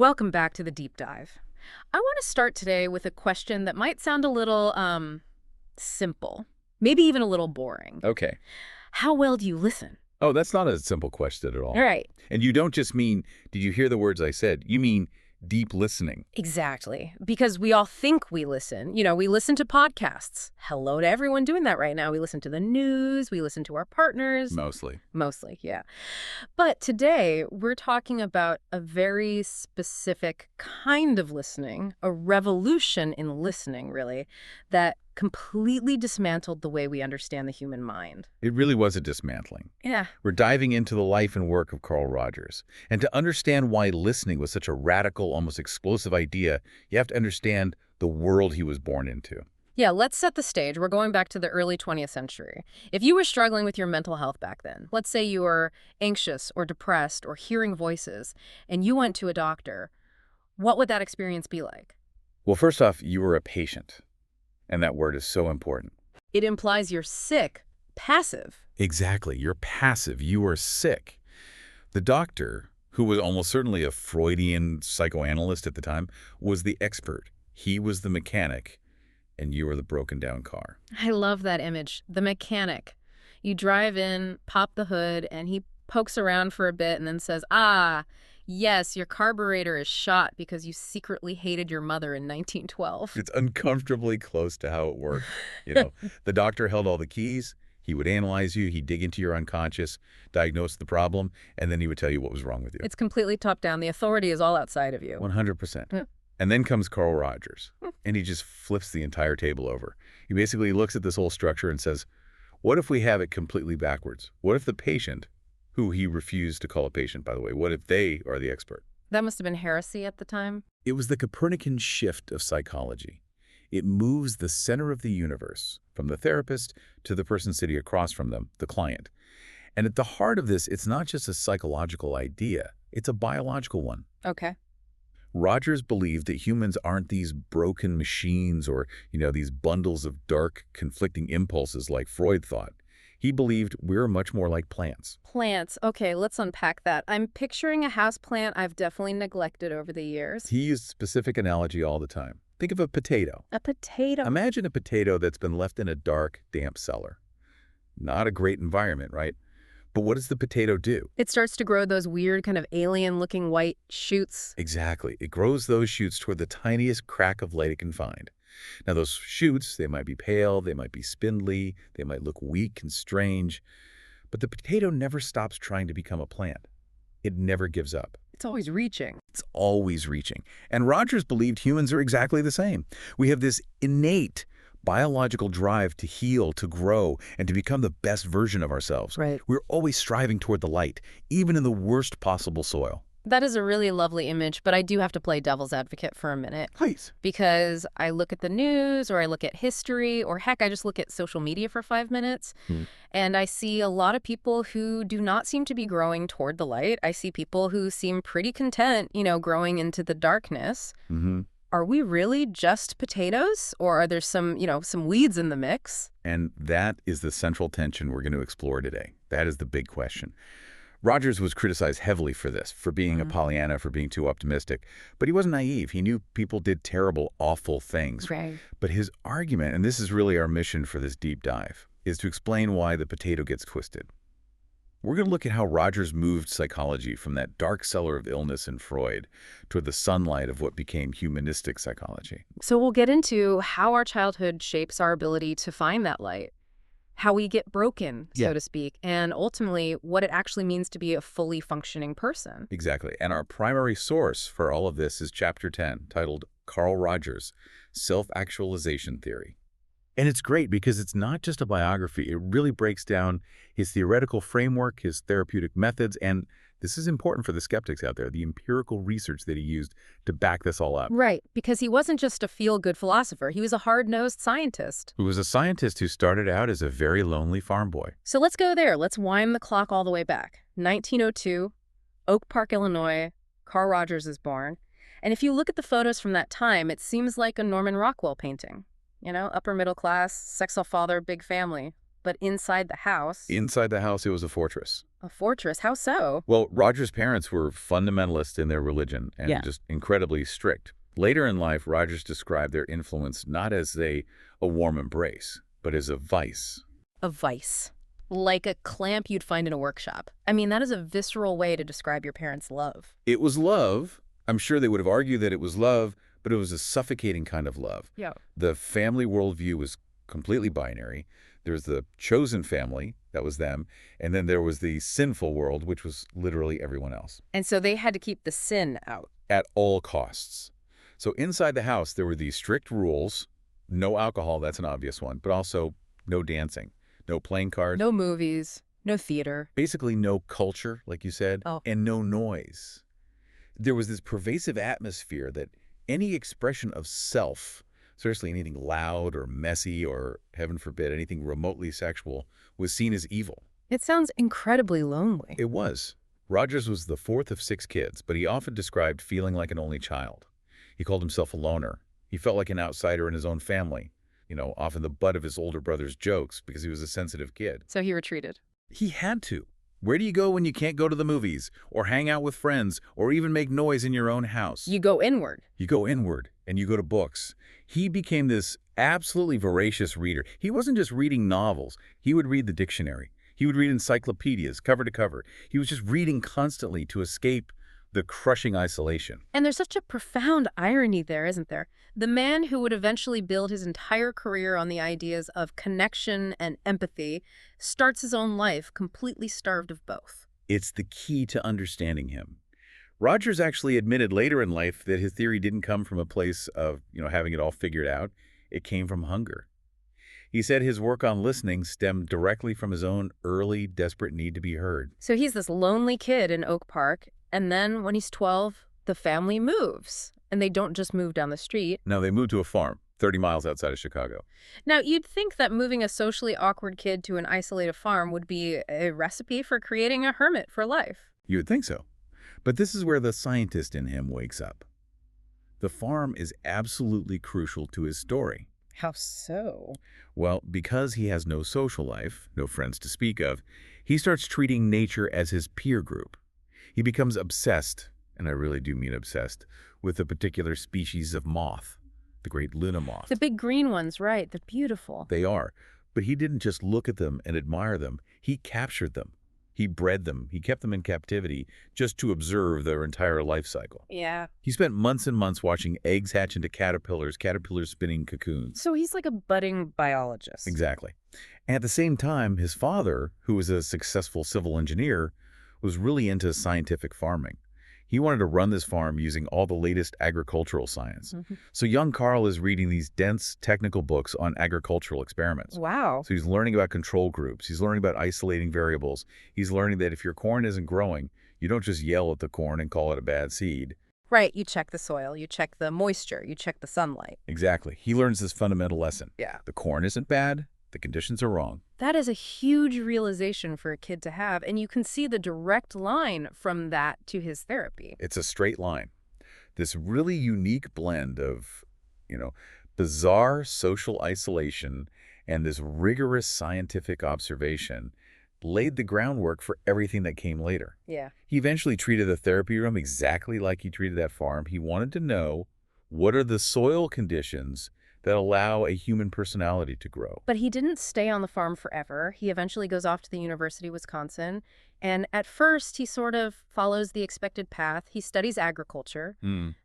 Welcome back to the deep dive. I want to start today with a question that might sound a little, simple, maybe even a little boring. Okay. How well do you listen? Oh, that's not a simple question at All all. right. And you don't just mean, did you hear the words I said? You mean deep listening. Exactly. Because we all think we listen. We listen to podcasts. Hello to everyone doing that right now. We listen to the news. We listen to our partners. Mostly. Mostly, yeah. But today, we're talking about a very specific kind of listening, a revolution in listening, really, that completely dismantled the way we understand the human mind. It really was a dismantling. Yeah. We're diving into the life and work of Carl Rogers. And to understand why listening was such a radical, almost explosive idea, you have to understand the world he was born into. Yeah, let's set the stage. We're going back to the early 20th century. If you were struggling with your mental health back then, let's say you were anxious or depressed or hearing voices, and you went to a doctor, what would that experience be like? Well, first off, you were a patient. And that word is so important. It implies you're sick, passive. Exactly. You're passive. You are sick. The doctor, who was almost certainly a Freudian psychoanalyst at the time, was the expert. He was the mechanic, and you were the broken-down car. I love that image. The mechanic. You drive in, pop the hood, and he pokes around for a bit and then says, yes, your carburetor is shot because you secretly hated your mother in 1912. It's uncomfortably close to how it worked. The doctor held all the keys. He would analyze you. He'd dig into your unconscious, diagnose the problem, and then he would tell you what was wrong with you. It's completely top-down. The authority is all outside of you. 100%. And then comes Carl Rogers, and he just flips the entire table over. He basically looks at this whole structure and says, what if we have it completely backwards? What if the patient, who he refused to call a patient, by the way, what if they are the expert? That must have been heresy at the time. It was the Copernican shift of psychology. It moves the center of the universe from the therapist to the person sitting across from them, the client. And at the heart of this, it's not just a psychological idea, it's a biological one. Okay. Rogers believed that humans aren't these broken machines or, these bundles of dark, conflicting impulses like Freud thought. He believed we're much more like plants. Plants. Okay, let's unpack that. I'm picturing a houseplant I've definitely neglected over the years. He used specific analogy all the time. Think of a potato. A potato. Imagine a potato that's been left in a dark, damp cellar. Not a great environment, right? But what does the potato do? It starts to grow those weird kind of alien-looking white shoots. Exactly. It grows those shoots toward the tiniest crack of light it can find. Now, those shoots, they might be pale, they might be spindly, they might look weak and strange, but the potato never stops trying to become a plant. It never gives up. It's always reaching. It's always reaching. And Rogers believed humans are exactly the same. We have this innate biological drive to heal, to grow, and to become the best version of ourselves. Right. We're always striving toward the light, even in the worst possible soil. That is a really lovely image, but I do have to play devil's advocate for a minute. Please. Because I look at the news, or I look at history, or heck, I just look at social media for 5 minutes, and I see a lot of people who do not seem to be growing toward the light. I see people who seem pretty content, growing into the darkness. Are we really just potatoes, or are there some weeds in the mix? And that is the central tension we're going to explore today. That is the big question. Rogers was criticized heavily for this, for being a Pollyanna, for being too optimistic. But he wasn't naive. He knew people did terrible, awful things. Right. But his argument, and this is really our mission for this deep dive, is to explain why the potato gets twisted. We're going to look at how Rogers moved psychology from that dark cellar of illness in Freud toward the sunlight of what became humanistic psychology. So we'll get into how our childhood shapes our ability to find that light, how we get broken, so to speak, and ultimately what it actually means to be a fully functioning person. Exactly. And our primary source for all of this is Chapter 10, titled Carl Rogers, Self-Actualization Theory. And it's great because it's not just a biography. It really breaks down his theoretical framework, his therapeutic methods, and this is important for the skeptics out there, the empirical research that he used to back this all up. Right, because he wasn't just a feel-good philosopher. He was a hard-nosed scientist. Who was a scientist who started out as a very lonely farm boy. So let's go there. Let's wind the clock all the way back. 1902, Oak Park, Illinois, Carl Rogers is born. And if you look at the photos from that time, it seems like a Norman Rockwell painting. Upper middle class, sexual father, big family. But inside the house, Inside the house, it was a fortress. a fortress. How so? Well, Roger's parents were fundamentalists in their religion and Yeah. just incredibly strict. Later in life, Rogers described their influence not as a warm embrace, but as a vice. A vice. Like a clamp you'd find in a workshop. I mean, that is a visceral way to describe your parents' love. It was love. I'm sure they would have argued that it was love, but it was a suffocating kind of love. Yeah. The family worldview was completely binary. There's the chosen family, that was them, and then there was the sinful world, which was literally everyone else, And so they had to keep the sin out. at all costs. So inside the house, there were these strict rules. No alcohol, that's an obvious one, but also no dancing, no playing cards, No movies, no theater. basically no culture, like you said, Oh. and no noise. There was this pervasive atmosphere that any expression of self, seriously anything loud or messy or, heaven forbid, anything remotely sexual, was seen as evil. It sounds incredibly lonely. It was. Rogers was the fourth of 6 kids, but he often described feeling like an only child. He called himself a loner. He felt like an outsider in his own family, often the butt of his older brother's jokes because he was a sensitive kid. So he retreated. He had to. Where do you go when you can't go to the movies, or hang out with friends, or even make noise in your own house? You go inward. You go inward, and you go to books. He became this absolutely voracious reader. He wasn't just reading novels. He would read the dictionary. He would read encyclopedias, cover to cover. He was just reading constantly to escape the crushing isolation. And there's such a profound irony there, isn't there? The man who would eventually build his entire career on the ideas of connection and empathy starts his own life completely starved of both. It's the key to understanding him. Rogers actually admitted later in life that his theory didn't come from a place of, having it all figured out. It came from hunger. He said his work on listening stemmed directly from his own early, desperate need to be heard. So he's this lonely kid in Oak Park, and then when he's 12, the family moves. And they don't just move down the street. Now, they moved to a farm 30 miles outside of Chicago. Now, you'd think that moving a socially awkward kid to an isolated farm would be a recipe for creating a hermit for life. You would think so. But this is where the scientist in him wakes up. The farm is absolutely crucial to his story. How so? Well, because he has no social life, no friends to speak of, he starts treating nature as his peer group. He becomes obsessed, and I really do mean obsessed, with a particular species of moth, the great Luna moth. The big green ones, right. They're beautiful. They are. But he didn't just look at them and admire them. He captured them. He bred them. He kept them in captivity just to observe their entire life cycle. Yeah. He spent months and months watching eggs hatch into caterpillars, caterpillars spinning cocoons. So he's like a budding biologist. Exactly. And at the same time, his father, who was a successful civil engineer, was really into scientific farming. He wanted to run this farm using all the latest agricultural science. So young Carl is reading these dense technical books on agricultural experiments. Wow. So he's learning about control groups. He's learning about isolating variables. He's learning that if your corn isn't growing, you don't just yell at the corn and call it a bad seed. Right. You check the soil. You check the moisture. You check the sunlight. Exactly. He learns this fundamental lesson. Yeah. The corn isn't bad. The conditions are wrong. That is a huge realization for a kid to have, and you can see the direct line from that to his therapy. It's a straight line. This really unique blend of, bizarre social isolation and this rigorous scientific observation laid the groundwork for everything that came later. Yeah. He eventually treated the therapy room exactly like he treated that farm. He wanted to know, what are the soil conditions that allow a human personality to grow? But he didn't stay on the farm forever. He eventually goes off to the University of Wisconsin. And at first, he sort of follows the expected path. He studies agriculture.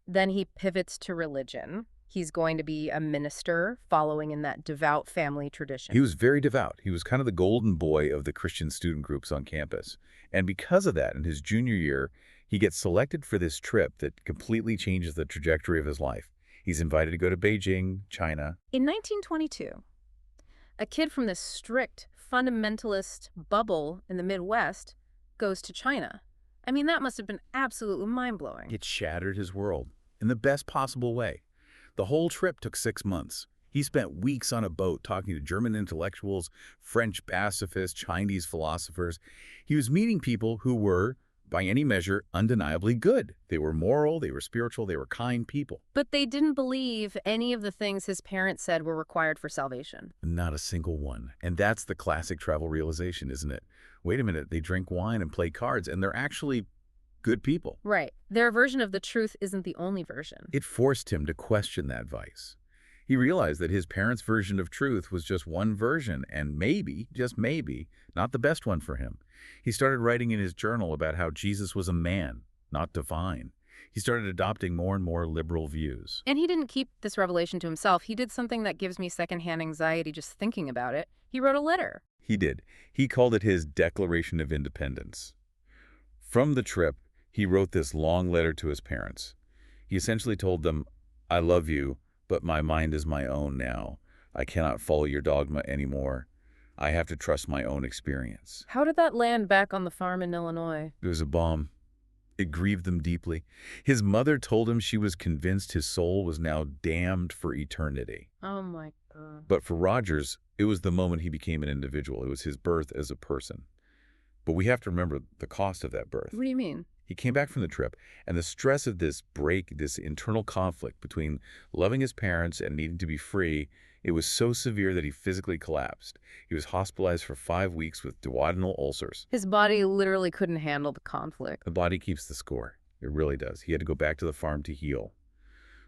Then he pivots to religion. He's going to be a minister, following in that devout family tradition. He was very devout. He was kind of the golden boy of the Christian student groups on campus. And because of that, in his junior year, he gets selected for this trip that completely changes the trajectory of his life. He's invited to go to Beijing, China. In 1922, a kid from this strict fundamentalist bubble in the Midwest goes to China. I mean, that must have been absolutely mind-blowing. It shattered his world in the best possible way. The whole trip took 6 months. He spent weeks on a boat talking to German intellectuals, French pacifists, Chinese philosophers. He was meeting people who were by any measure, undeniably good. They were moral, they were spiritual, they were kind people. But they didn't believe any of the things his parents said were required for salvation. Not a single one. And that's the classic travel realization, isn't it? Wait a minute, they drink wine and play cards, and they're actually good people. Right. Their version of the truth isn't the only version. It forced him to question that vice. He realized that his parents' version of truth was just one version, and maybe, just maybe, not the best one for him. He started writing in his journal about how Jesus was a man, not divine. He started adopting more and more liberal views. And he didn't keep this revelation to himself. He did something that gives me secondhand anxiety just thinking about it. He wrote a letter. He did. He called it his Declaration of Independence. From the trip, he wrote this long letter to his parents. He essentially told them, "I love you, but my mind is my own now. I cannot follow your dogma anymore. I have to trust my own experience." How did that land back on the farm in Illinois? It was a bomb. It grieved them deeply. His mother told him she was convinced his soul was now damned for eternity. Oh my God. But for Rogers, it was the moment he became an individual. It was his birth as a person. But we have to remember the cost of that birth. What do you mean? He came back from the trip, and the stress of this break, this internal conflict between loving his parents and needing to be free, it was so severe that he physically collapsed. He was hospitalized for 5 weeks with duodenal ulcers. His body literally couldn't handle the conflict. The body keeps the score. It really does. He had to go back to the farm to heal.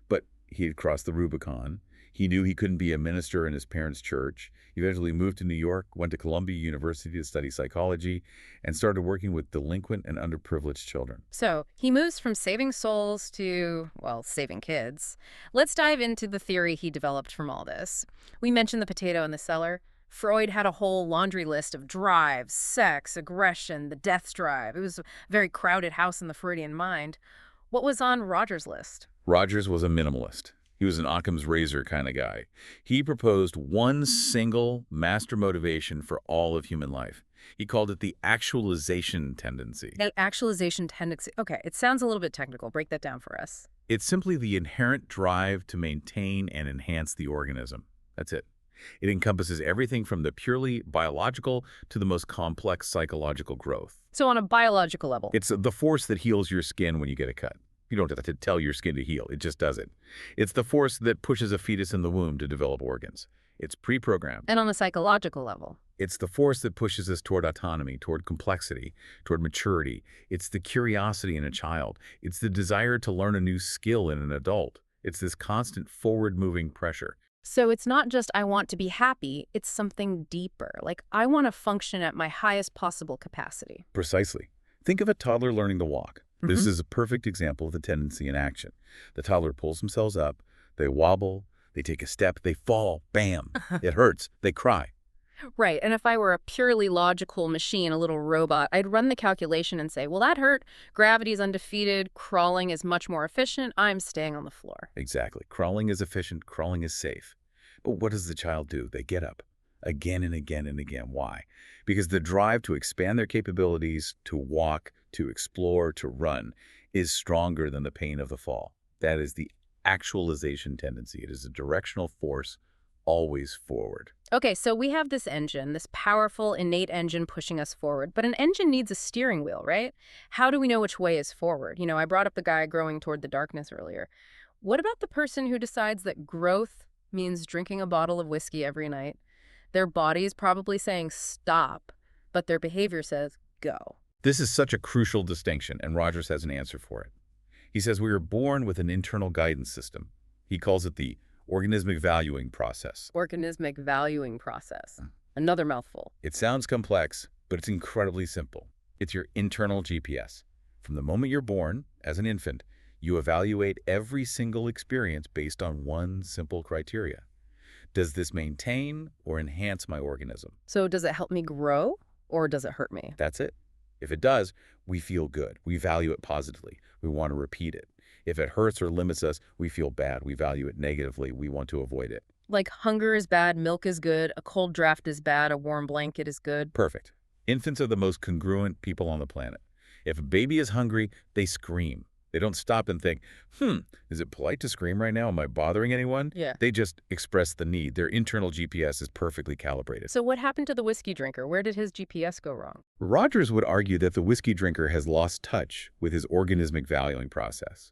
But he had crossed the Rubicon. He knew he couldn't be a minister in his parents' church. He eventually moved to New York, went to Columbia University to study psychology, and started working with delinquent and underprivileged children. So he moves from saving souls to, well, saving kids. Let's dive into the theory he developed from all this. We mentioned the potato in the cellar. Freud had a whole laundry list of drives, sex, aggression, the death drive. It was a very crowded house in the Freudian mind. What was on Rogers' list? Rogers was a minimalist. He was an Occam's razor kind of guy. He proposed one single master motivation for all of human life. He called it the actualization tendency. The actualization tendency. Okay, it sounds a little bit technical. Break that down for us. It's simply the inherent drive to maintain and enhance the organism. That's it. It encompasses everything from the purely biological to the most complex psychological growth. So on a biological level. It's the force that heals your skin when you get a cut. You don't have to tell your skin to heal. It just does it. It's the force that pushes a fetus in the womb to develop organs. It's pre-programmed. And on the psychological level. It's the force that pushes us toward autonomy, toward complexity, toward maturity. It's the curiosity in a child. It's the desire to learn a new skill in an adult. It's this constant forward-moving pressure. So it's not just I want to be happy, it's something deeper. Like I want to function at my highest possible capacity. Precisely. Think of a toddler learning to walk. This is a perfect example of the tendency in action. The toddler pulls themselves up, they wobble, they take a step, they fall, bam, it hurts, they cry. Right, and if I were a purely logical machine, a little robot, I'd run the calculation and say, well, that hurt. Gravity's undefeated. Crawling is much more efficient. I'm staying on the floor. Exactly. Crawling is efficient, crawling is safe. But what does the child do? They get up again and again and again. Why? Because the drive to expand their capabilities, to walk, to explore, to run, is stronger than the pain of the fall. That is the actualization tendency. It is a directional force, always forward. Okay, so we have this engine, this powerful, innate engine pushing us forward. But an engine needs a steering wheel, right? How do we know which way is forward? You know, I brought up the guy growing toward the darkness earlier. What about the person who decides that growth means drinking a bottle of whiskey every night? Their body is probably saying stop, but their behavior says go. This is such a crucial distinction, and Rogers has an answer for it. He says we are born with an internal guidance system. He calls it the Organismic Valuing Process. Organismic Valuing Process. Another mouthful. It sounds complex, but it's incredibly simple. It's your internal GPS. From the moment you're born, as an infant, you evaluate every single experience based on one simple criteria. Does this maintain or enhance my organism? So does it help me grow or does it hurt me? That's it. If it does, we feel good. We value it positively. We want to repeat it. If it hurts or limits us, we feel bad. We value it negatively. We want to avoid it. Like hunger is bad, milk is good, a cold draft is bad, a warm blanket is good. Perfect. Infants are the most congruent people on the planet. If a baby is hungry, they scream. They don't stop and think, is it polite to scream right now? Am I bothering anyone? Yeah. They just express the need. Their internal GPS is perfectly calibrated. So what happened to the whiskey drinker? Where did his GPS go wrong? Rogers would argue that the whiskey drinker has lost touch with his organismic valuing process.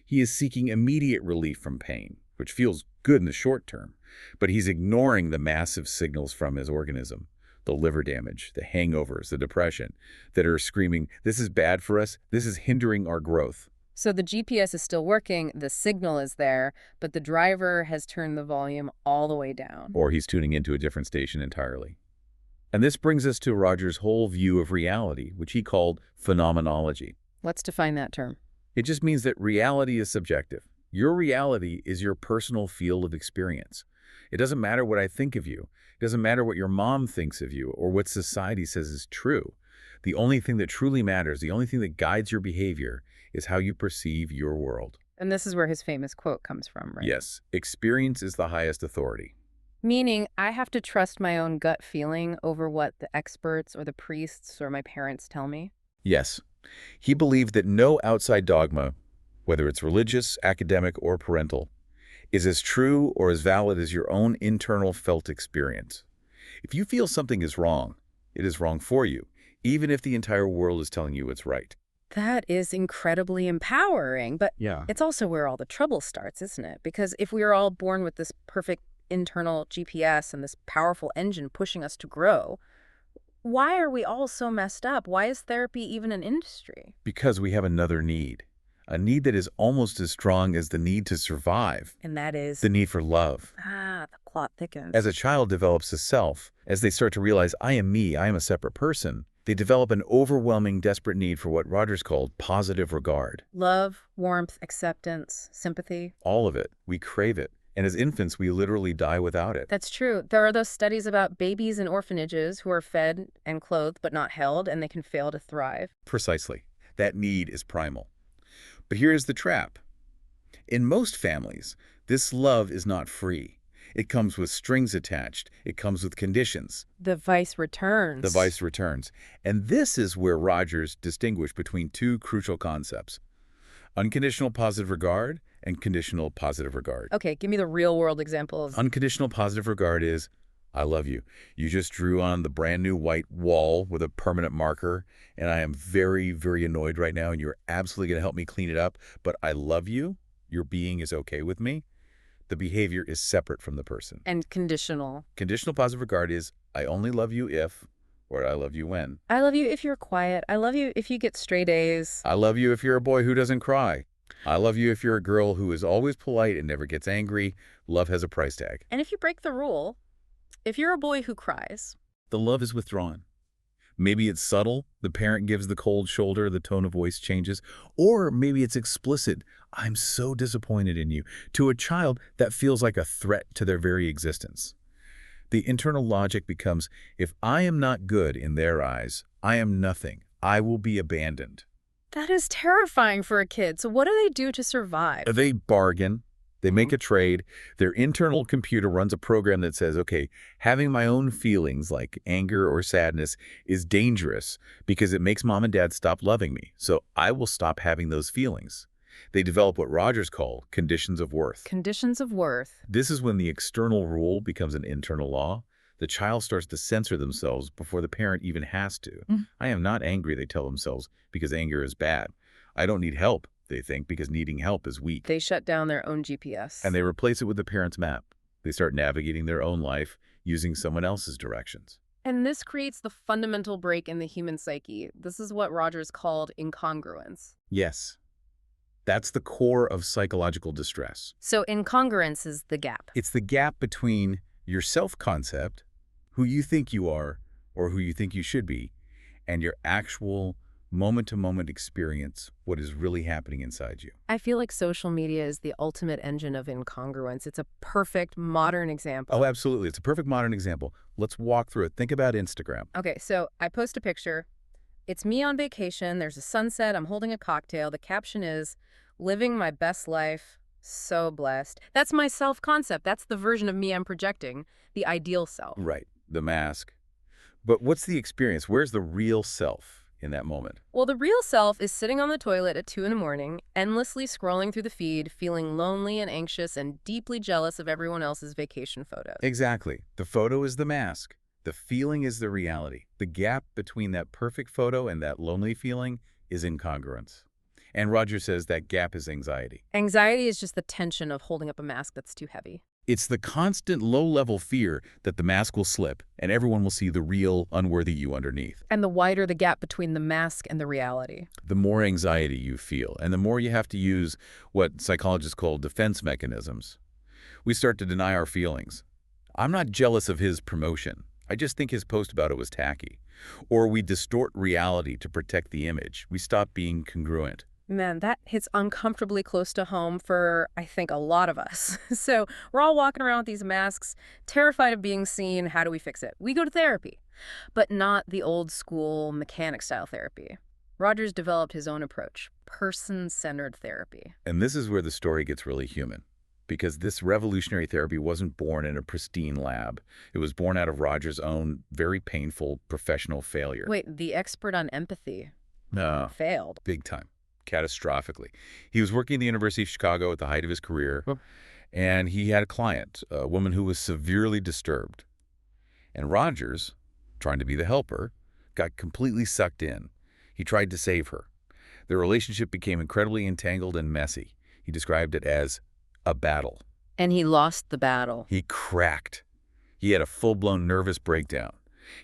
He is seeking immediate relief from pain, which feels good in the short term, but he's ignoring the massive signals from his organism, the liver damage, the hangovers, the depression, that are screaming, this is bad for us, this is hindering our growth. So the GPS is still working, the signal is there, but the driver has turned the volume all the way down. Or he's tuning into a different station entirely. And this brings us to Rogers' whole view of reality, which he called phenomenology. Let's define that term. It just means that reality is subjective. Your reality is your personal field of experience. It doesn't matter what I think of you. It doesn't matter what your mom thinks of you or what society says is true. The only thing that truly matters, the only thing that guides your behavior, is how you perceive your world. And this is where his famous quote comes from, right? Yes, experience is the highest authority. Meaning, I have to trust my own gut feeling over what the experts or the priests or my parents tell me? Yes, he believed that no outside dogma, whether it's religious, academic, or parental, is as true or as valid as your own internal felt experience. If you feel something is wrong, it is wrong for you, even if the entire world is telling you it's right. That is incredibly empowering, but Yeah. it's also where all the trouble starts, isn't it? Because if we are all born with this perfect internal GPS and this powerful engine pushing us to grow, why are we all so messed up? Why is therapy even an industry? Because we have another need, a need that is almost as strong as the need to survive, And that is, the need for love. the plot thickens. As a child develops a self, as they start to realize, I am me, I am a separate person, they develop an overwhelming, desperate need for what Rogers called positive regard. Love, warmth, acceptance, sympathy. All of it. We crave it. And as infants, we literally die without it. That's true. There are those studies about babies in orphanages who are fed and clothed but not held, and they can fail to thrive. Precisely. That need is primal. But here's the trap. In most families, this love is not free. It comes with strings attached. It comes with conditions. The vice returns. The vice returns. And this is where Rogers distinguished between two crucial concepts: unconditional positive regard and conditional positive regard. Okay, give me the real-world examples. Unconditional positive regard is, I love you. You just drew on the brand new white wall with a permanent marker, and I am very, very annoyed right now, and you're absolutely going to help me clean it up, but I love you. Your being is okay with me. The behavior is separate from the person. And conditional. Conditional positive regard is, I only love you if, or I love you when. I love you if you're quiet. I love you if you get straight A's. I love you if you're a boy who doesn't cry. I love you if you're a girl who is always polite and never gets angry. Love has a price tag. And if you break the rule, if you're a boy who cries, The love is withdrawn. Maybe it's subtle. The parent gives the cold shoulder, the tone of voice changes. Or maybe it's explicit. I'm so disappointed in you. To a child, that feels like a threat to their very existence. The internal logic becomes, if I am not good in their eyes, I am nothing. I will be abandoned. that is terrifying for a kid. So what do they do to survive? They bargain. They make a trade. Their internal computer runs a program that says, okay, having my own feelings like anger or sadness is dangerous because it makes mom and dad stop loving me. So I will stop having those feelings. They develop what Rogers called conditions of worth. Conditions of worth. This is when the external rule becomes an internal law. The child starts to censor themselves before the parent even has to. I am not angry, they tell themselves, because anger is bad. I don't need help, they think, because needing help is weak. They shut down their own GPS. And they replace it with the parent's map. They start navigating their own life using someone else's directions. And this creates the fundamental break in the human psyche. This is what Rogers called incongruence. Yes, that's the core of psychological distress. So incongruence is the gap. It's the gap between your self-concept, who you think you are or who you think you should be, and your actual moment-to-moment experience, what is really happening inside you. I feel like social media is the ultimate engine of incongruence. It's a perfect modern example. Oh, absolutely. It's a perfect modern example. Let's walk through it. Think about Instagram. Okay, so I post a picture. It's me on vacation. There's a sunset. I'm holding a cocktail. The caption is, living my best life, so blessed. That's my self-concept. That's the version of me I'm projecting, the ideal self. Right. The mask. But what's the experience? Where's the real self? in that moment. Well, the real self is sitting on the toilet at 2 in the morning, endlessly scrolling through the feed, feeling lonely and anxious and deeply jealous of everyone else's vacation photos. Exactly. The photo is the mask. The feeling is the reality. The gap between that perfect photo and that lonely feeling is incongruence. And Roger says that gap is anxiety. Anxiety is just the tension of holding up a mask that's too heavy. It's the constant low-level fear that the mask will slip and everyone will see the real, unworthy you underneath. And the wider the gap between the mask and the reality. The more anxiety you feel, and the more you have to use what psychologists call defense mechanisms. We start to deny our feelings. I'm not jealous of his promotion. I just think his post about it was tacky. Or we distort reality to protect the image. We stop being congruent. Man, that hits uncomfortably close to home for, I think, a lot of us. So we're all walking around with these masks, terrified of being seen. How do we fix it? We go to therapy, but not the old school mechanic-style therapy. Rogers developed his own approach, person-centered therapy. And this is where the story gets really human. Because this revolutionary therapy wasn't born in a pristine lab. It was born out of Roger's own very painful professional failure. Wait, the expert on empathy No, failed. big time. Catastrophically. He was working at the University of Chicago at the height of his career, and he had a client, a woman who was severely disturbed. And Rogers, trying to be the helper, got completely sucked in. He tried to save her. Their relationship became incredibly entangled and messy. He described it as a battle. And he lost the battle. He cracked. He had a full-blown nervous breakdown.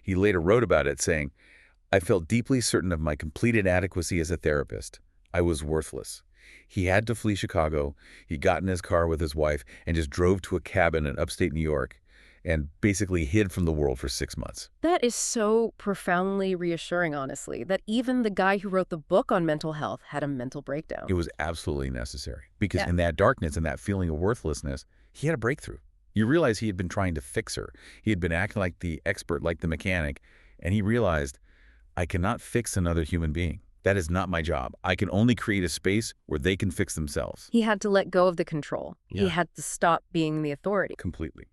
He later wrote about it, saying, "I felt deeply certain of my complete inadequacy as a therapist. I was worthless." He had to flee Chicago. He got in his car with his wife and just drove to a cabin in upstate New York and basically hid from the world for 6 months. That is so profoundly reassuring, honestly, that even the guy who wrote the book on mental health had a mental breakdown. It was absolutely necessary because Yeah. in that darkness and that feeling of worthlessness, he had a breakthrough. You realize he had been trying to fix her. He had been acting like the expert, like the mechanic, and he realized, I cannot fix another human being. That is not my job. I can only create a space where they can fix themselves. He had to let go of the control. Yeah. He had to stop being the authority. Completely.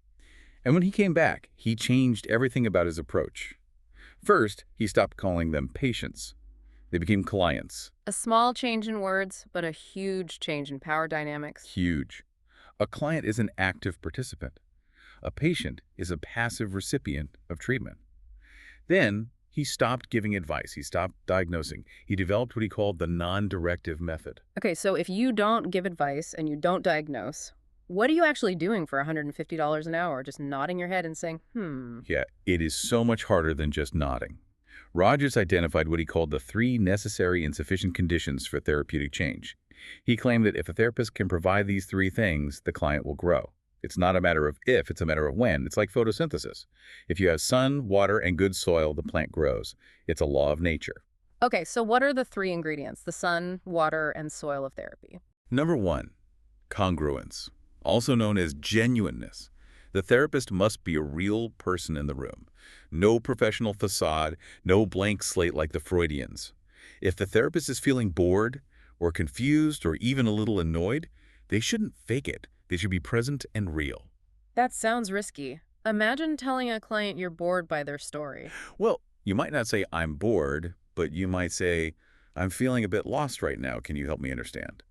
And when he came back, he changed everything about his approach. First, he stopped calling them patients. They became clients. A small change in words, but a huge change in power dynamics. Huge. A client is an active participant. A patient is a passive recipient of treatment. Then, he stopped giving advice. He stopped diagnosing. He developed what he called the non-directive method. Okay, so if you don't give advice and you don't diagnose, what are you actually doing for $150 an hour? Just nodding your head and saying, Yeah, it is so much harder than just nodding. Rogers identified what he called the 3 necessary and sufficient conditions for therapeutic change. He claimed that if a therapist can provide these 3 things, the client will grow. It's not a matter of if, it's a matter of when. It's like photosynthesis. If you have sun, water, and good soil, the plant grows. It's a law of nature. Okay, so what are the 3 ingredients? The sun, water, and soil of therapy. Number 1, congruence, also known as genuineness. The therapist must be a real person in the room. No professional facade, no blank slate like the Freudians. If the therapist is feeling bored or confused or even a little annoyed, they shouldn't fake it. They should be present and real. That sounds risky. Imagine telling a client you're bored by their story. Well, you might not say, I'm bored, but you might say, I'm feeling a bit lost right now. Can you help me understand?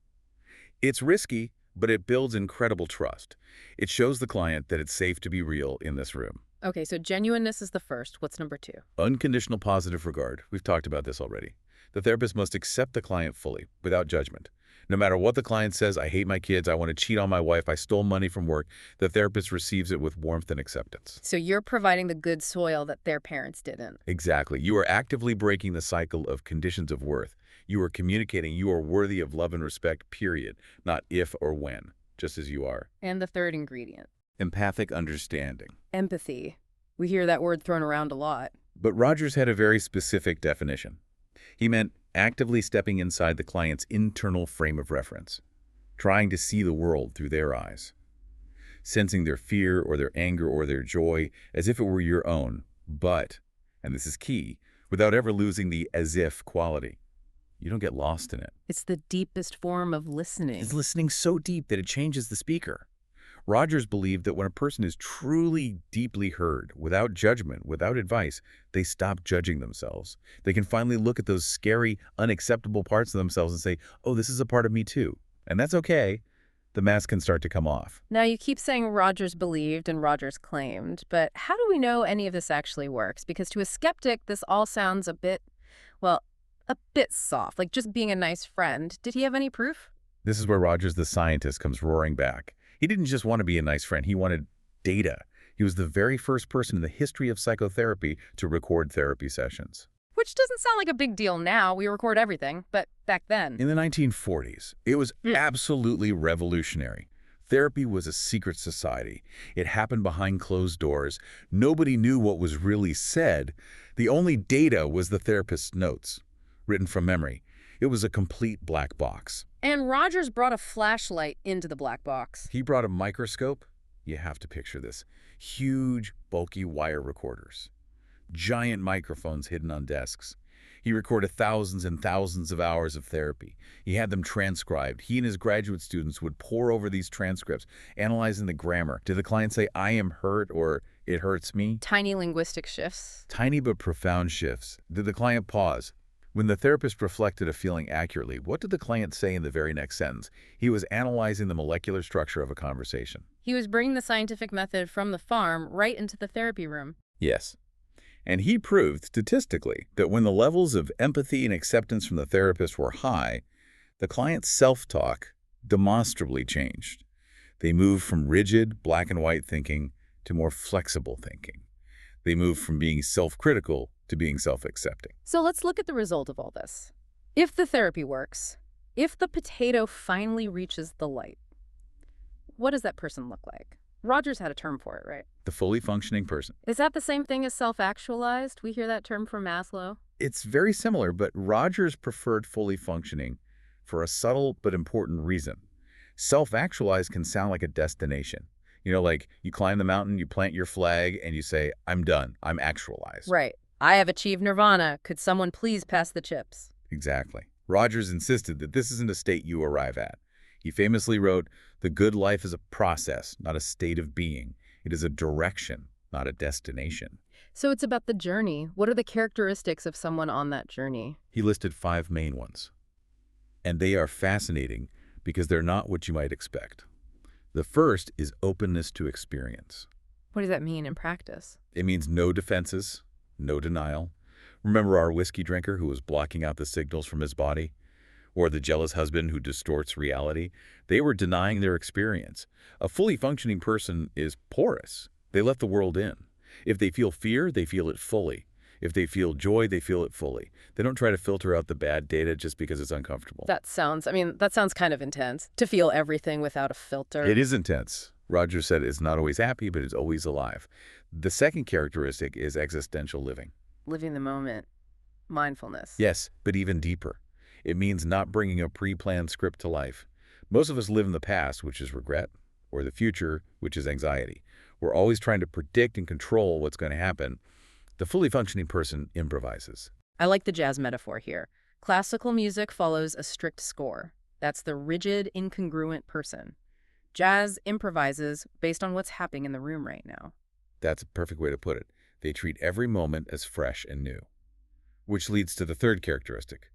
It's risky, but it builds incredible trust. It shows the client that it's safe to be real in this room. Okay, so genuineness is the first. What's number 2? Unconditional positive regard. We've talked about this already. The therapist must accept the client fully, without judgment. No matter what the client says, I hate my kids, I want to cheat on my wife, I stole money from work, the therapist receives it with warmth and acceptance. So you're providing the good soil that their parents didn't. Exactly. You are actively breaking the cycle of conditions of worth. You are communicating you are worthy of love and respect, period. Not if or when, just as you are. And the third ingredient. Empathic understanding. Empathy. We hear that word thrown around a lot. But Rogers had a very specific definition. He meant actively stepping inside the client's internal frame of reference, trying to see the world through their eyes, sensing their fear or their anger or their joy as if it were your own, but, and this is key, without ever losing the as-if quality. You don't get lost in it. It's the deepest form of listening. It's listening so deep that it changes the speaker. Rogers believed that when a person is truly deeply heard, without judgment, without advice, they stop judging themselves. They can finally look at those scary, unacceptable parts of themselves and say, oh, this is a part of me too. And that's okay. The mask can start to come off. Now, you keep saying Rogers believed and Rogers claimed, but how do we know any of this actually works? Because to a skeptic, this all sounds a bit, well, a bit soft, like just being a nice friend. Did he have any proof? This is where Rogers, the scientist, comes roaring back. He didn't just want to be a nice friend. He wanted data. He was the very first person in the history of psychotherapy to record therapy sessions. Which doesn't sound like a big deal now. We record everything, but back then. In the 1940s, it was absolutely revolutionary. Therapy was a secret society. It happened behind closed doors. Nobody knew what was really said. The only data was the therapist's notes, written from memory. It was a complete black box. And Rogers brought a flashlight into the black box. He brought a microscope. You have to picture this. Huge, bulky wire recorders. Giant microphones hidden on desks. He recorded thousands and thousands of hours of therapy. He had them transcribed. He and his graduate students would pore over these transcripts, analyzing the grammar. Did the client say, I am hurt, or it hurts me? Tiny linguistic shifts. Tiny but profound shifts. Did the client pause? When the therapist reflected a feeling accurately, what did the client say in the very next sentence? He was analyzing the molecular structure of a conversation. He was bringing the scientific method from the farm right into the therapy room. Yes. And he proved statistically that when the levels of empathy and acceptance from the therapist were high, the client's self-talk demonstrably changed. They moved from rigid, black and white thinking to more flexible thinking. They moved from being self-critical to being self-accepting. So let's look at the result of all this. If the therapy works, if the potato finally reaches the light, what does that person look like? Rogers had a term for it, right? The fully functioning person. Is that the same thing as self-actualized? We hear that term from Maslow. It's very similar, but Rogers preferred fully functioning for a subtle but important reason. Self-actualized can sound like a destination. You know, like you climb the mountain, you plant your flag, and you say, I'm done, I'm actualized. Right. I have achieved nirvana. Could someone please pass the chips? Exactly. Rogers insisted that this isn't a state you arrive at. He famously wrote, the good life is a process, not a state of being. It is a direction, not a destination. So it's about the journey. What are the characteristics of someone on that journey? He listed 5 main ones. And they are fascinating because they're not what you might expect. The first is openness to experience. What does that mean in practice? It means no defenses, no denial. Remember our whiskey drinker who was blocking out the signals from his body? Or the jealous husband who distorts reality? They were denying their experience. A fully functioning person is porous. They let the world in. If they feel fear, they feel it fully. If they feel joy, they feel it fully. They don't try to filter out the bad data just because it's uncomfortable. That sounds kind of intense, to feel everything without a filter. It is intense. Rogers said it's not always happy, but it's always alive. The second characteristic is existential living. Living the moment. Mindfulness. Yes, but even deeper. It means not bringing a pre-planned script to life. Most of us live in the past, which is regret, or the future, which is anxiety. We're always trying to predict and control what's going to happen. The fully functioning person improvises. I like the jazz metaphor here. Classical music follows a strict score. That's the rigid, incongruent person. Jazz improvises based on what's happening in the room right now. That's a perfect way to put it. They treat every moment as fresh and new. Which leads to the third characteristic,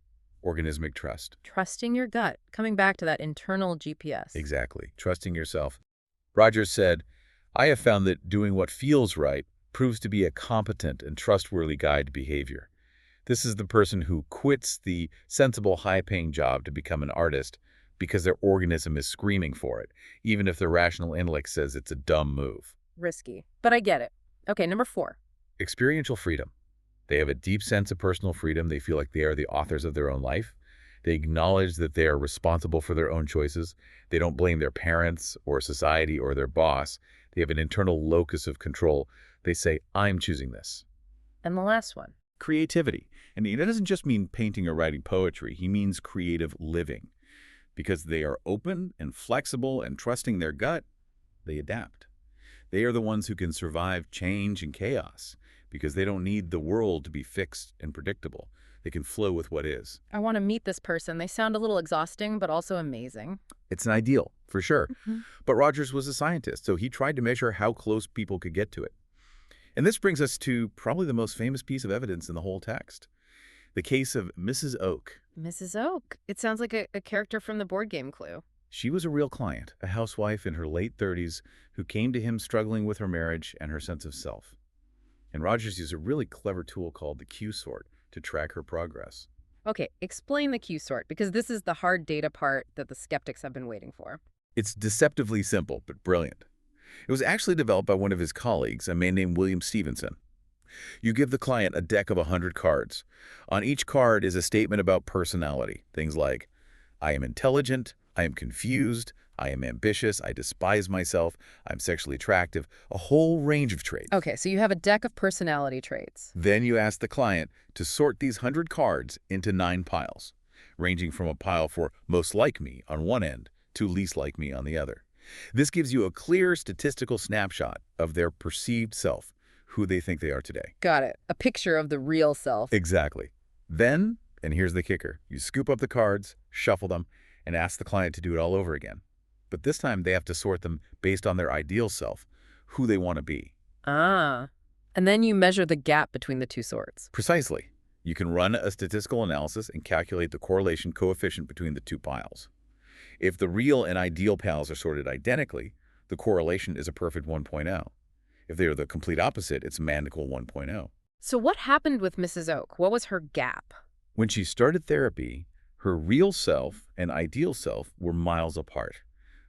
organismic trust. Trusting your gut, coming back to that internal GPS. Exactly, trusting yourself. Rogers said, I have found that doing what feels right proves to be a competent and trustworthy guide to behavior. This is the person who quits the sensible, high-paying job to become an artist because their organism is screaming for it, even if their rational intellect says it's a dumb move. Risky, but I get it. Okay, number 4. Experiential freedom. They have a deep sense of personal freedom. They feel like they are the authors of their own life. They acknowledge that they are responsible for their own choices. They don't blame their parents or society or their boss. They have an internal locus of control. They say, I'm choosing this. And the last one. Creativity. And it doesn't just mean painting or writing poetry. He means creative living. Because they are open and flexible and trusting their gut, they adapt. They are the ones who can survive change and chaos because they don't need the world to be fixed and predictable. They can flow with what is. I want to meet this person. They sound a little exhausting, but also amazing. It's an ideal for sure. Mhm. But Rogers was a scientist, so he tried to measure how close people could get to it. And this brings us to probably the most famous piece of evidence in the whole text, the case of Mrs. Oak. Mrs. Oak. It sounds like a character from the board game Clue. She was a real client, a housewife in her late 30s who came to him struggling with her marriage and her sense of self. And Rogers used a really clever tool called the Q-sort to track her progress. Okay, explain the Q sort, because this is the hard data part that the skeptics have been waiting for. It's deceptively simple, but brilliant. It was actually developed by one of his colleagues, a man named William Stevenson. You give the client a deck of 100 cards. On each card is a statement about personality. Things like, I am intelligent, I am confused, I am ambitious, I despise myself, I'm sexually attractive, a whole range of traits. Okay, so you have a deck of personality traits. Then you ask the client to sort these 100 cards into 9 piles, ranging from a pile for most like me on one end to least like me on the other. This gives you a clear statistical snapshot of their perceived self, who they think they are today. Got it. A picture of the real self. Exactly. Then, and here's the kicker, you scoop up the cards, shuffle them, and ask the client to do it all over again. But this time they have to sort them based on their ideal self, who they want to be. Ah. And then you measure the gap between the two sorts. Precisely. You can run a statistical analysis and calculate the correlation coefficient between the two piles. If the real and ideal piles are sorted identically, the correlation is a perfect 1.0. If they are the complete opposite, it's magical 1.0. So what happened with Mrs. Oak? What was her gap? When she started therapy, her real self and ideal self were miles apart.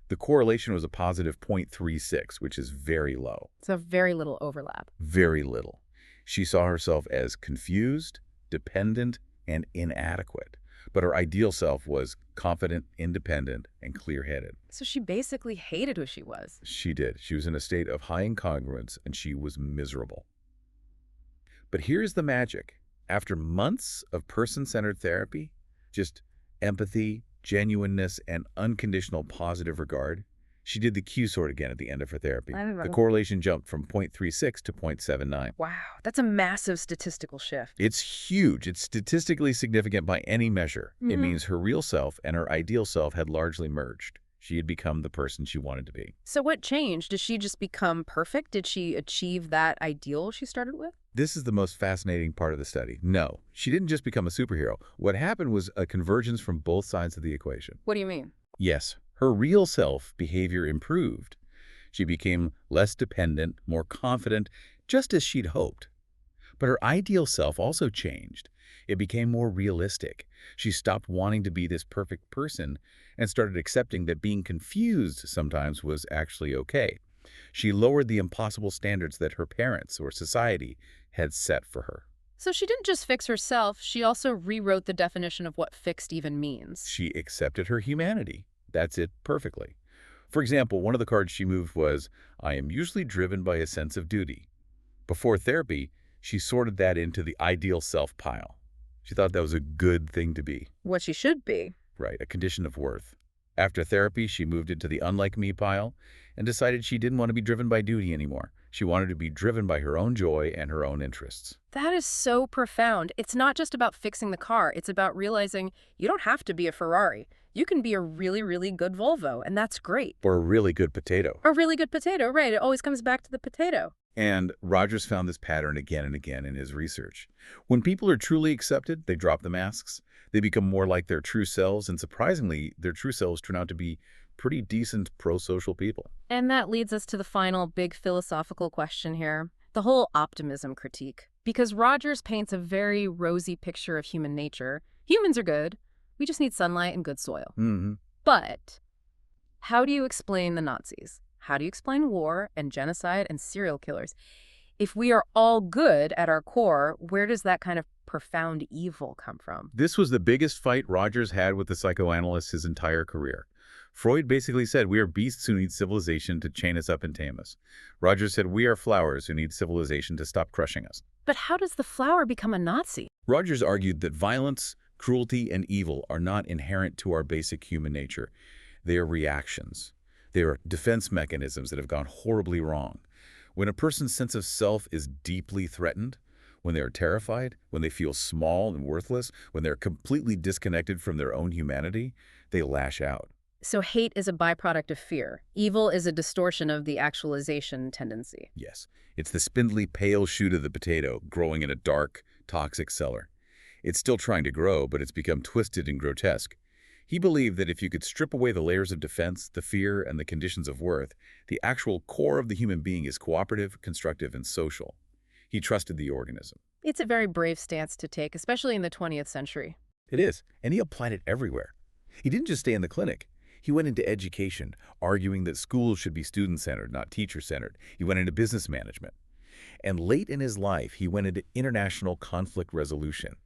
The correlation was a positive 0.36, which is very low. So very little overlap. Very little. She saw herself as confused, dependent, and inadequate. But her ideal self was confident, independent, and clear-headed. So she basically hated who she was. She did. She was in a state of high incongruence, and she was miserable. But here's the magic. After months of person-centered therapy, just empathy, genuineness, and unconditional positive regard, she did the Q-sort again at the end of her therapy. The correlation jumped from 0.36 to 0.79. Wow, that's a massive statistical shift. It's huge. It's statistically significant by any measure. It means her real self and her ideal self had largely merged. She had become the person she wanted to be. So what changed? Did she just become perfect? Did she achieve that ideal she started with? This is the most fascinating part of the study. No, she didn't just become a superhero. What happened was a convergence from both sides of the equation. What do you mean? Yes, her real self behavior improved. She became less dependent, more confident, just as she'd hoped. But her ideal self also changed. It became more realistic. She stopped wanting to be this perfect person and started accepting that being confused sometimes was actually okay. She lowered the impossible standards that her parents or society had set for her. So she didn't just fix herself, she also rewrote the definition of what fixed even means. She accepted her humanity. That's it perfectly. For example, one of the cards she moved was, I am usually driven by a sense of duty. Before therapy, she sorted that into the ideal self pile. She thought that was a good thing to be. What she should be. Right, a condition of worth. After therapy, she moved into the unlike me pile and decided she didn't want to be driven by duty anymore. She wanted to be driven by her own joy and her own interests. That is so profound. It's not just about fixing the car. It's about realizing you don't have to be a Ferrari. You can be a really, really good Volvo, and that's great. Or a really good potato. A really good potato, right. It always comes back to the potato. And Rogers found this pattern again and again in his research. When people are truly accepted, they drop the masks. They become more like their true selves, and surprisingly, their true selves turn out to be pretty decent pro-social people. And that leads us to the final big philosophical question here, the whole optimism critique. Because Rogers paints a very rosy picture of human nature. Humans are good. We just need sunlight and good soil. But how do you explain the Nazis? How do you explain war and genocide and serial killers? If we are all good at our core, where does that kind of profound evil come from? This was the biggest fight Rogers had with the psychoanalysts his entire career. Freud basically said we are beasts who need civilization to chain us up and tame us. Rogers said we are flowers who need civilization to stop crushing us. But how does the flower become a Nazi? Rogers argued that violence, cruelty, and evil are not inherent to our basic human nature. They are reactions. They are defense mechanisms that have gone horribly wrong. When a person's sense of self is deeply threatened, when they are terrified, when they feel small and worthless, when they're completely disconnected from their own humanity, they lash out. So hate is a byproduct of fear. Evil is a distortion of the actualization tendency. Yes, it's the spindly, pale shoot of the potato growing in a dark, toxic cellar. It's still trying to grow, but it's become twisted and grotesque. He believed that if you could strip away the layers of defense, the fear, and the conditions of worth, the actual core of the human being is cooperative, constructive, and social. He trusted the organism. It's a very brave stance to take, especially in the 20th century. It is, and he applied it everywhere. He didn't just stay in the clinic. He went into education, arguing that schools should be student-centered, not teacher-centered. He went into business management. And late in his life, he went into international conflict resolution.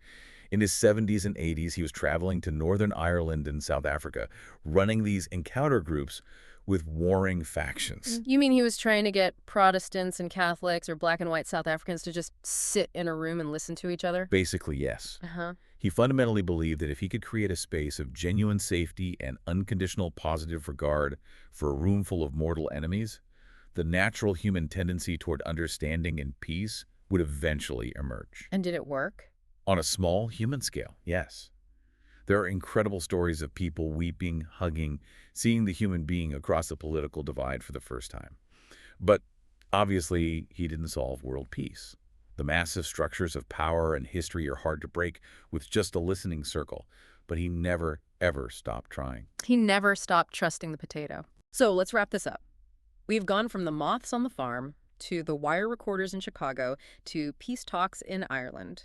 In his 70s and 80s, he was traveling to Northern Ireland and South Africa, running these encounter groups with warring factions. You mean he was trying to get Protestants and Catholics or black and white South Africans to just sit in a room and listen to each other? Basically, yes. Uh-huh. He fundamentally believed that if he could create a space of genuine safety and unconditional positive regard for a room full of mortal enemies, the natural human tendency toward understanding and peace would eventually emerge. And did it work? On a small human scale, yes. There are incredible stories of people weeping, hugging, seeing the human being across the political divide for the first time. But obviously, he didn't solve world peace. The massive structures of power and history are hard to break with just a listening circle, but he never, ever stopped trying. He never stopped trusting the potato. So let's wrap this up. We've gone from the moths on the farm to the wire recorders in Chicago to peace talks in Ireland.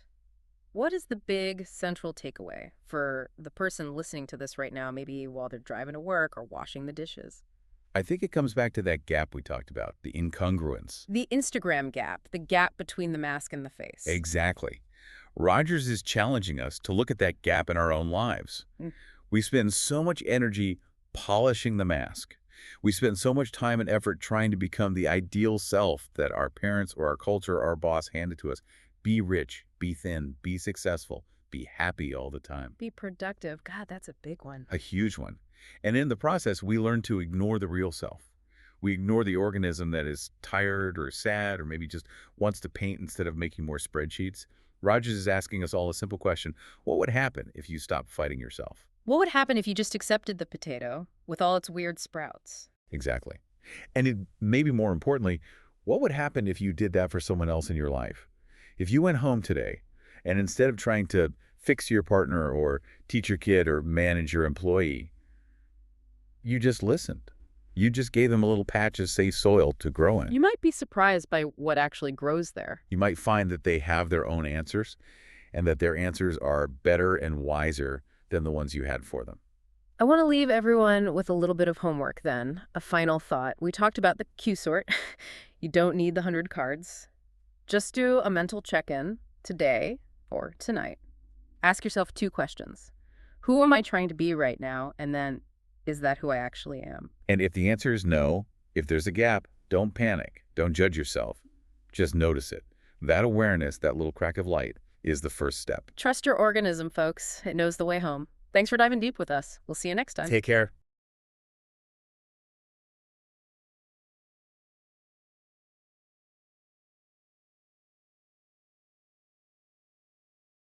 What is the big central takeaway for the person listening to this right now, maybe while they're driving to work or washing the dishes? I think it comes back to that gap we talked about, the incongruence. The Instagram gap, the gap between the mask and the face. Exactly. Rogers is challenging us to look at that gap in our own lives. Mm. We spend so much energy polishing the mask. We spend so much time and effort trying to become the ideal self that our parents or our culture or our boss handed to us. Be rich, be thin, be successful, be happy all the time. Be productive. God, that's a big one. A huge one. And in the process, we learn to ignore the real self. We ignore the organism that is tired or sad or maybe just wants to paint instead of making more spreadsheets. Rogers is asking us all a simple question. What would happen if you stopped fighting yourself? What would happen if you just accepted the potato with all its weird sprouts? Exactly. And maybe more importantly, what would happen if you did that for someone else in your life? If you went home today and instead of trying to fix your partner or teach your kid or manage your employee, you just listened. You just gave them a little patch of safe soil to grow in. You might be surprised by what actually grows there. You might find that they have their own answers and that their answers are better and wiser than the ones you had for them. I want to leave everyone with a little bit of homework then. A final thought. We talked about the Q sort. You don't need the 100 cards. Just do a mental check-in today or tonight. Ask yourself 2 questions. Who am I trying to be right now? And then, is that who I actually am? And if the answer is no, if there's a gap, don't panic. Don't judge yourself. Just notice it. That awareness, that little crack of light, is the first step. Trust your organism, folks. It knows the way home. Thanks for diving deep with us. We'll see you next time. Take care.